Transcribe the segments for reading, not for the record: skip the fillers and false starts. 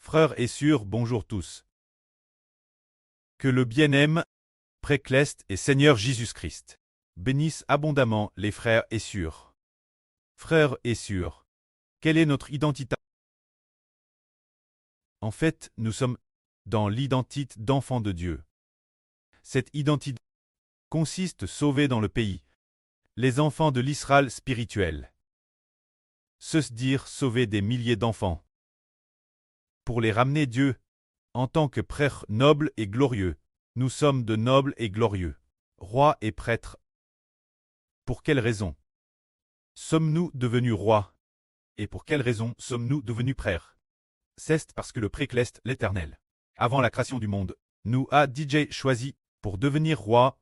Frères et sœurs, bonjour tous. Que le bien-aime, Précleste et Seigneur Jésus-Christ bénisse abondamment les frères et sœurs. Frères et sœurs, quelle est notre identité? En fait, nous sommes dans l'identité d'enfants de Dieu. Cette identité consiste à sauver dans le pays les enfants de l'Israël spirituel. Se dire sauver des milliers d'enfants. Pour les ramener Dieu, en tant que prêtres nobles et glorieux, nous sommes de nobles et glorieux, rois et prêtres. Pour quelle raison sommes-nous devenus rois? Et pour quelle raison sommes-nous devenus prêtres? C'est parce que le Précleste, l'Éternel, avant la création du monde, nous a DJ choisi pour devenir rois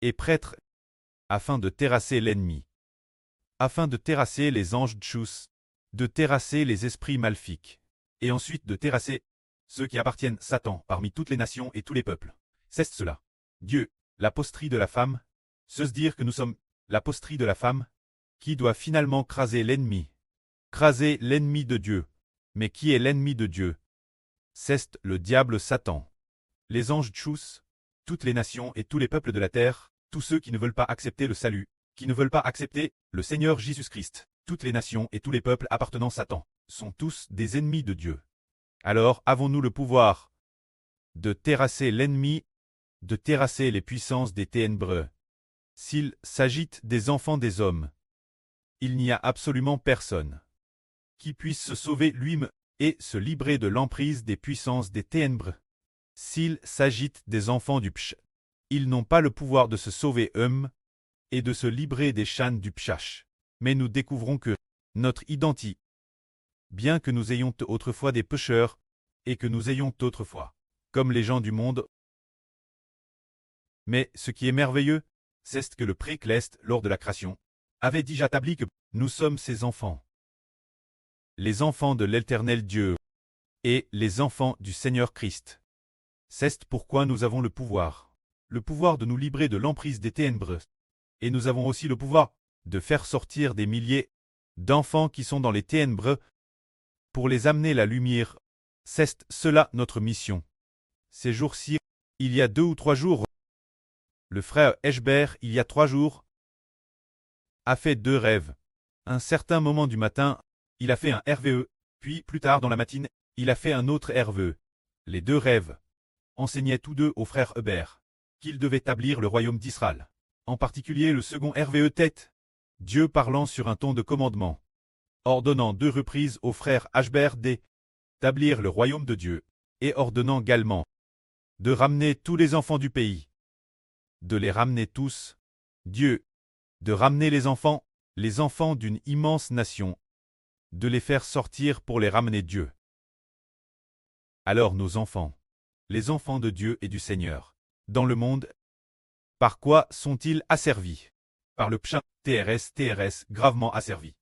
et prêtres, afin de terrasser l'ennemi, afin de terrasser les anges tchous, de terrasser les esprits maléfiques, et ensuite de terrasser ceux qui appartiennent Satan parmi toutes les nations et tous les peuples. C'est cela. Dieu, la posterie de la femme, se dire que nous sommes la posterie de la femme, qui doit finalement craser l'ennemi de Dieu. Mais qui est l'ennemi de Dieu? C'est le diable Satan. Les anges tchous, toutes les nations et tous les peuples de la terre, tous ceux qui ne veulent pas accepter le salut, qui ne veulent pas accepter le Seigneur Jésus-Christ, toutes les nations et tous les peuples appartenant à Satan, sont tous des ennemis de Dieu. Alors avons-nous le pouvoir de terrasser l'ennemi, de terrasser les puissances des ténébreux? S'il s'agit des enfants des hommes, il n'y a absolument personne qui puisse se sauver lui-même et se libérer de l'emprise des puissances des ténèbres. S'il s'agit des enfants du Psh, ils n'ont pas le pouvoir de se sauver eux-mêmes et de se libérer des chaînes du Pshach. Mais nous découvrons que notre identité, bien que nous ayons autrefois des pécheurs, et que nous ayons autrefois, comme les gens du monde. Mais ce qui est merveilleux, c'est que le Précleste, lors de la création, avait déjà établi que nous sommes ses enfants. Les enfants de l'Éternel Dieu et les enfants du Seigneur Christ. C'est pourquoi nous avons le pouvoir de nous libérer de l'emprise des ténèbres. Et nous avons aussi le pouvoir de faire sortir des milliers d'enfants qui sont dans les ténèbres pour les amener la lumière. C'est cela notre mission. Ces jours-ci, il y a 2 ou 3 jours, le frère Eshbert, il y a 3 jours, a fait 2 rêves. Un certain moment du matin, il a fait un RVE, puis plus tard dans la matinée, il a fait un autre RVE. Les 2 rêves enseignaient tous deux au frère Hubert qu'il devait établir le royaume d'Israël. En particulier le second RVE tête, Dieu parlant sur un ton de commandement, ordonnant 2 reprises au frère Hubert d'établir le royaume de Dieu, et ordonnant également de ramener tous les enfants du pays, de les ramener tous, Dieu, de ramener les enfants d'une immense nation, de les faire sortir pour les ramener Dieu. Alors nos enfants, les enfants de Dieu et du Seigneur, dans le monde, par quoi sont-ils asservis? Par le Pshat, TRS, gravement asservis.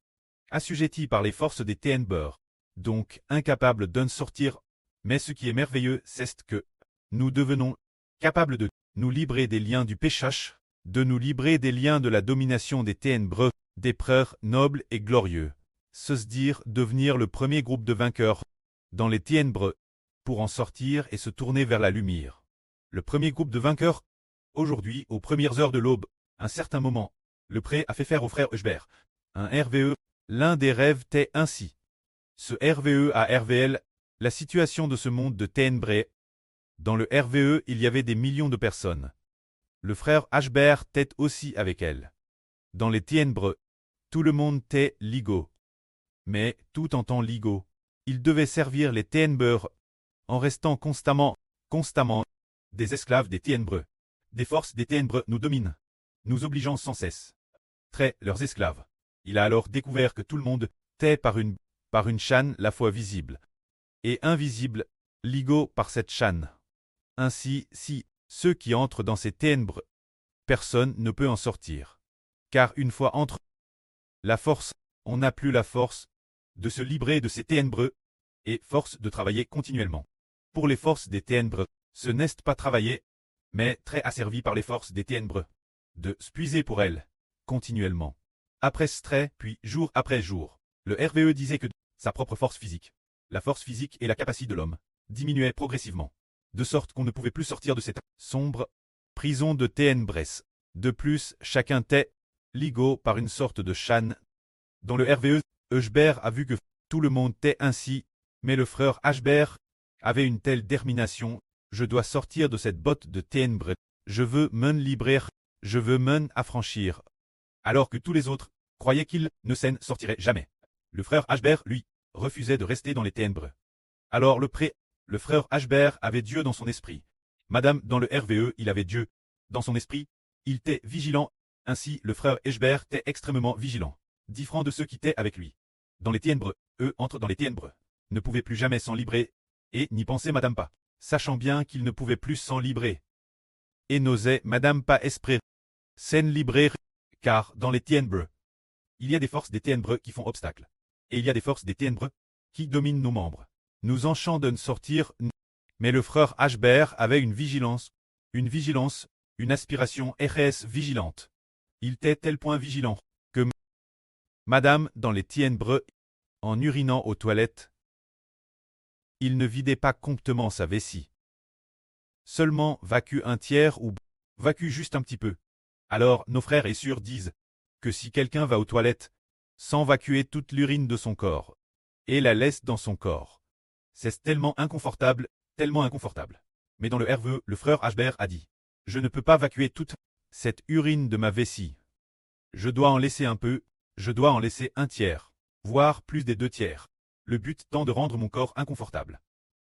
Assujettis par les forces des ténèbres, donc incapables d'en sortir. Mais ce qui est merveilleux, c'est que nous devenons capables de nous libérer des liens du péchage, de nous libérer des liens de la domination des ténèbres, des prêtres nobles et glorieux. Se dire devenir le premier groupe de vainqueurs dans les ténèbres, pour en sortir et se tourner vers la lumière. Le premier groupe de vainqueurs, aujourd'hui, aux premières heures de l'aube, un certain moment, le prêtre a fait faire au frère Eshbert un RVE. L'un des rêves était ainsi. Ce RVE à RVL, la situation de ce monde de ténèbres. Dans le RVE, il y avait des millions de personnes. Le frère Eshbert était aussi avec elle. Dans les ténèbres, tout le monde était ligo. Mais, tout en temps ligo, il devait servir les ténèbres en restant constamment, des esclaves des ténèbres. Des forces des ténèbres nous dominent, nous obligeant sans cesse. Très leurs esclaves. Il a alors découvert que tout le monde était par une chaîne la fois visible et invisible, ligo par cette chaîne. Ainsi, si ceux qui entrent dans ces ténèbres, personne ne peut en sortir. Car une fois entre la force, on n'a plus la force de se libérer de ces ténèbres et force de travailler continuellement. Pour les forces des ténèbres, ce n'est pas travailler, mais très asservi par les forces des ténèbres, de s'puiser pour elles, continuellement. Après trait, puis jour après jour, le RVE disait que sa propre force physique la force physique et la capacité de l'homme diminuaient progressivement, de sorte qu'on ne pouvait plus sortir de cette sombre prison de ténèbres. De plus, chacun était ligo par une sorte de chaîne. Dans le RVE, Eschber a vu que tout le monde était ainsi, mais le frère Eschber avait une telle détermination. Je dois sortir de cette botte de ténèbres. Je veux m'en libérer. Je veux m'en affranchir. Alors que tous les autres croyaient qu'il ne s'en sortirait jamais. Le frère Eschber, lui, refusait de rester dans les ténèbres. Alors le frère Eschber avait Dieu dans son esprit. Madame, dans le RVE, il avait Dieu dans son esprit. Il était vigilant. Ainsi, le frère Eschber était extrêmement vigilant, différent de ceux qui étaient avec lui. Dans les ténèbres, eux entrent dans les ténèbres, ne pouvaient plus jamais s'en libérer, et n'y pensait Madame pas, sachant bien qu'ils ne pouvaient plus s'en libérer. Et n'osait Madame pas espérer s'en libérer, car dans les ténèbres, il y a des forces des ténèbres qui font obstacle, et il y a des forces des ténèbres qui dominent nos membres. Nous enchant de ne sortir, mais le frère Eschber avait une vigilance, une aspiration RS vigilante. Il était tel point vigilant que Madame, dans les ténèbres, en urinant aux toilettes, il ne vidait pas promptement sa vessie. Seulement vacue un tiers ou vacue juste un petit peu. Alors nos frères et sœurs disent que si quelqu'un va aux toilettes, sans vacuer toute l'urine de son corps, et la laisse dans son corps, c'est tellement inconfortable, tellement inconfortable. Mais dans le RVE, le frère Eschber a dit, je ne peux pas vacuer toute cette urine de ma vessie. Je dois en laisser un peu, je dois en laisser un tiers, voire plus des 2 tiers. Le but étant de rendre mon corps inconfortable,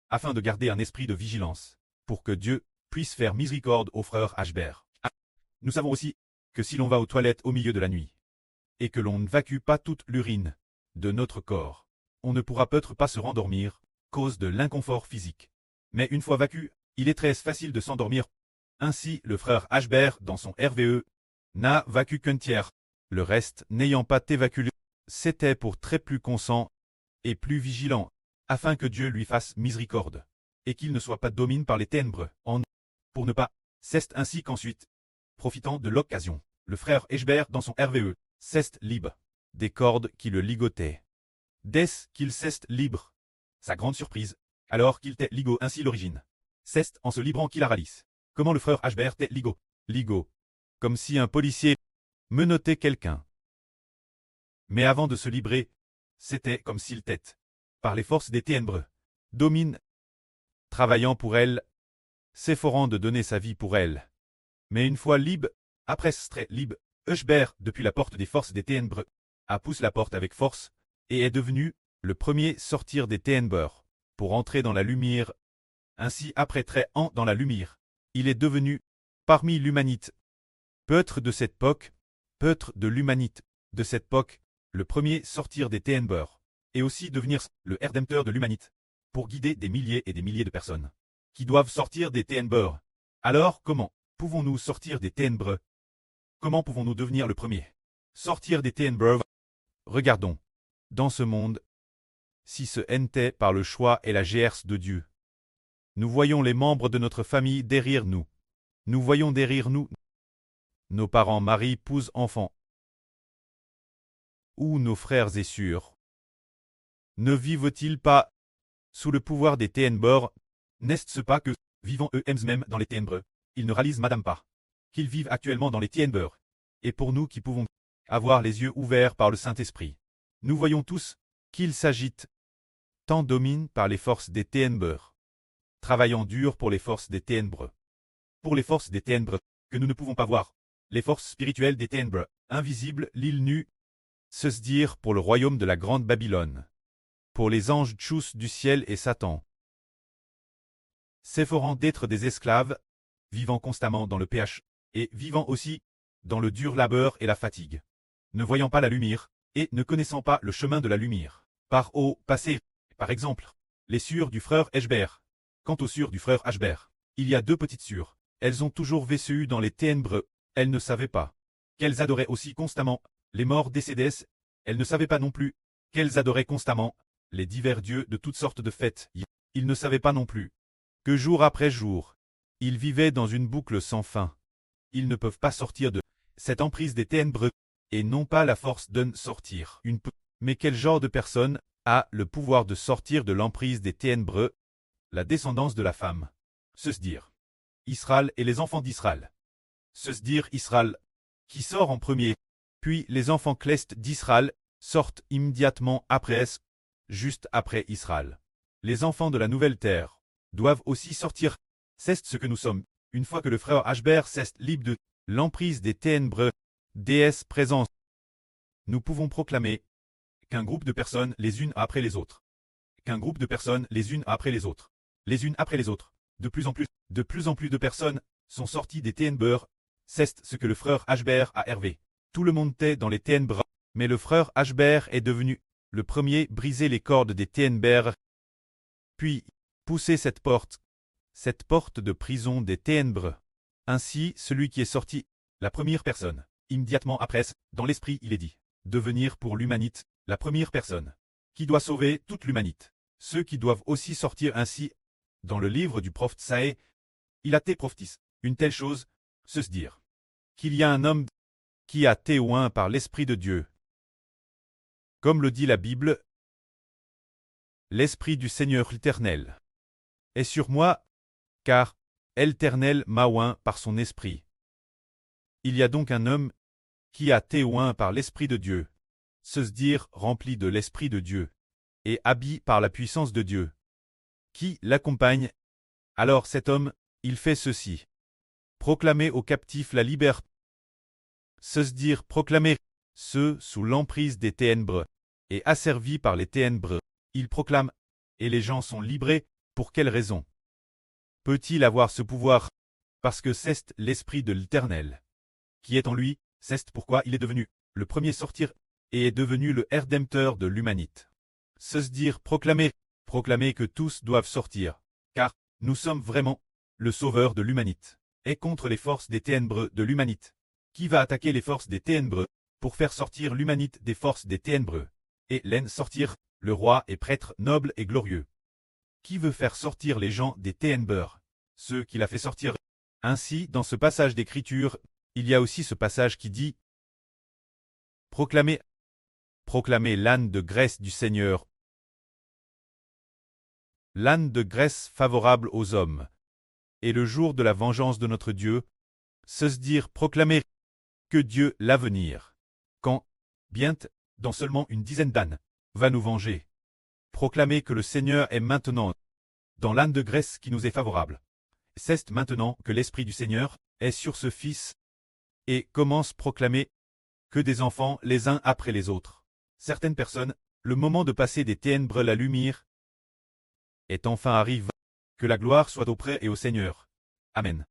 afin de garder un esprit de vigilance, pour que Dieu puisse faire miséricorde au frère Eschber. Nous savons aussi que si l'on va aux toilettes au milieu de la nuit, et que l'on ne vacue pas toute l'urine de notre corps, on ne pourra peut-être pas se rendormir, cause de l'inconfort physique. Mais une fois vacu, il est très facile de s'endormir. Ainsi, le frère Eschber, dans son RVE, n'a vacu qu'un tiers. Le reste, n'ayant pas évacué, c'était pour très plus consent et plus vigilant, afin que Dieu lui fasse miséricorde, et qu'il ne soit pas dominé par les ténèbres, pour ne pas. C'est ainsi qu'ensuite, profitant de l'occasion, le frère Eschber, dans son RVE, cesse libre des cordes qui le ligotaient. Dès qu'il cesse libre, sa grande surprise, alors qu'il était ligo ainsi l'origine. C'est en se librant qu'il a ralice. Comment le frère Eschber était ligo? Ligo. Comme si un policier menottait quelqu'un. Mais avant de se libérer, c'était comme s'il était, par les forces des ténèbres, domine, travaillant pour elle, s'efforant de donner sa vie pour elle. Mais une fois libre, après très libre, Eschber, depuis la porte des forces des ténèbres, a poussé la porte avec force, et est devenu le premier sortir des ténèbres, pour entrer dans la lumière. Ainsi après très an dans la lumière, il est devenu, parmi l'humanité, peut-être de cette époque, peut-être de l'humanité, de cette époque, le premier sortir des ténèbres, et aussi devenir le rédempteur de l'humanité, pour guider des milliers et des milliers de personnes, qui doivent sortir des ténèbres. Alors comment pouvons-nous sortir des ténèbres? Comment pouvons-nous devenir le premier? Sortir des ténèbres. Regardons, dans ce monde, si ce n'était par le choix et la grâce de Dieu. Nous voyons les membres de notre famille derrière nous. Nous voyons derrière nous nos parents, mari, épouse, enfants. Ou nos frères et sœurs. Ne vivent-ils pas sous le pouvoir des ténèbres? N'est-ce pas que, vivant eux-mêmes dans les ténèbres, ils ne réalisent madame pas qu'ils vivent actuellement dans les ténèbres? Et pour nous qui pouvons avoir les yeux ouverts par le Saint-Esprit, nous voyons tous qu'ils s'agitent, tant dominent par les forces des ténèbres, travaillant dur pour les forces des ténèbres. Pour les forces des ténèbres, que nous ne pouvons pas voir, les forces spirituelles des ténèbres, invisibles, l'île nue, se dire pour le royaume de la grande Babylone, pour les anges tchous du ciel et Satan, s'efforant d'être des esclaves, vivant constamment dans le péché, et vivant aussi dans le dur labeur et la fatigue, ne voyant pas la lumière, et ne connaissant pas le chemin de la lumière, par haut passé, par exemple, les sœurs du frère Eschber. Quant aux sœurs du frère Eschber, il y a 2 petites sœurs, elles ont toujours vécu dans les ténèbres, elles ne savaient pas qu'elles adoraient aussi constamment les morts décédés, elles ne savaient pas non plus qu'elles adoraient constamment les divers dieux de toutes sortes de fêtes, ils ne savaient pas non plus que jour après jour, ils vivaient dans une boucle sans fin. Ils ne peuvent pas sortir de cette emprise des ténèbres, et n'ont pas la force de sortir. Mais quel genre de personne a le pouvoir de sortir de l'emprise des ténèbres, la descendance de la femme. Se dire Israël et les enfants d'Israël. Se dire Israël, qui sort en premier, puis les enfants clestes d'Israël sortent immédiatement après, juste après Israël. Les enfants de la nouvelle terre doivent aussi sortir. C'est ce que nous sommes, une fois que le frère Ashbert s'est libre de l'emprise des ténèbres, déesse présence. Nous pouvons proclamer qu'un groupe de personnes les unes après les autres. Qu'un groupe de personnes les unes après les autres. Les unes après les autres. De plus en plus de personnes sont sorties des ténèbres. C'est ce que le frère Ashbert a hervé. Tout le monde était dans les ténèbres, mais le frère Ashbert est devenu le premier briser les cordes des ténèbres. Puis, pousser cette porte de prison des ténèbres. Ainsi, celui qui est sorti, la première personne, immédiatement après, dans l'esprit il est dit, devenir pour l'humanité, la première personne, qui doit sauver toute l'humanité. Ceux qui doivent aussi sortir ainsi, dans le livre du prophète Saé, il a été prophétisé une telle chose, se dire, qu'il y a un homme qui a été oint par l'Esprit de Dieu. Comme le dit la Bible, l'Esprit du Seigneur l'Éternel est sur moi, car l'Éternel m'a oint par son Esprit. Il y a donc un homme qui a été oint par l'Esprit de Dieu, se dire rempli de l'Esprit de Dieu, et habillé par la puissance de Dieu, qui l'accompagne. Alors cet homme, il fait ceci. Proclamer aux captifs la liberté. Se dire proclamer ceux sous l'emprise des ténèbres, et asservis par les ténèbres, il proclame, et les gens sont libérés. Pour quelle raison peut-il avoir ce pouvoir? Parce que c'est l'Esprit de l'Éternel qui est en lui, c'est pourquoi il est devenu le premier sortir, et est devenu le Rédempteur de l'humanité. Se dire proclamer que tous doivent sortir, car nous sommes vraiment le sauveur de l'humanité, et contre les forces des ténèbres de l'humanité. Qui va attaquer les forces des ténèbres pour faire sortir l'humanité des forces des ténèbres, et l'en sortir, le roi et prêtre noble et glorieux? Qui veut faire sortir les gens des ténèbres? Ceux qu'il a fait sortir. Ainsi, dans ce passage d'écriture, il y a aussi ce passage qui dit proclamez l'âne de graisse du Seigneur, l'âne de graisse favorable aux hommes, et le jour de la vengeance de notre Dieu, se dire proclamer que Dieu l'avenir, quand, bientôt, dans seulement une dizaine d'ânes, va nous venger. Proclamer que le Seigneur est maintenant dans l'âne de graisse qui nous est favorable. C'est maintenant que l'Esprit du Seigneur est sur ce Fils, et commence proclamer que des enfants les uns après les autres. Certaines personnes, le moment de passer des ténèbres à la lumière est enfin arrivé. Que la gloire soit auprès et au Seigneur. Amen.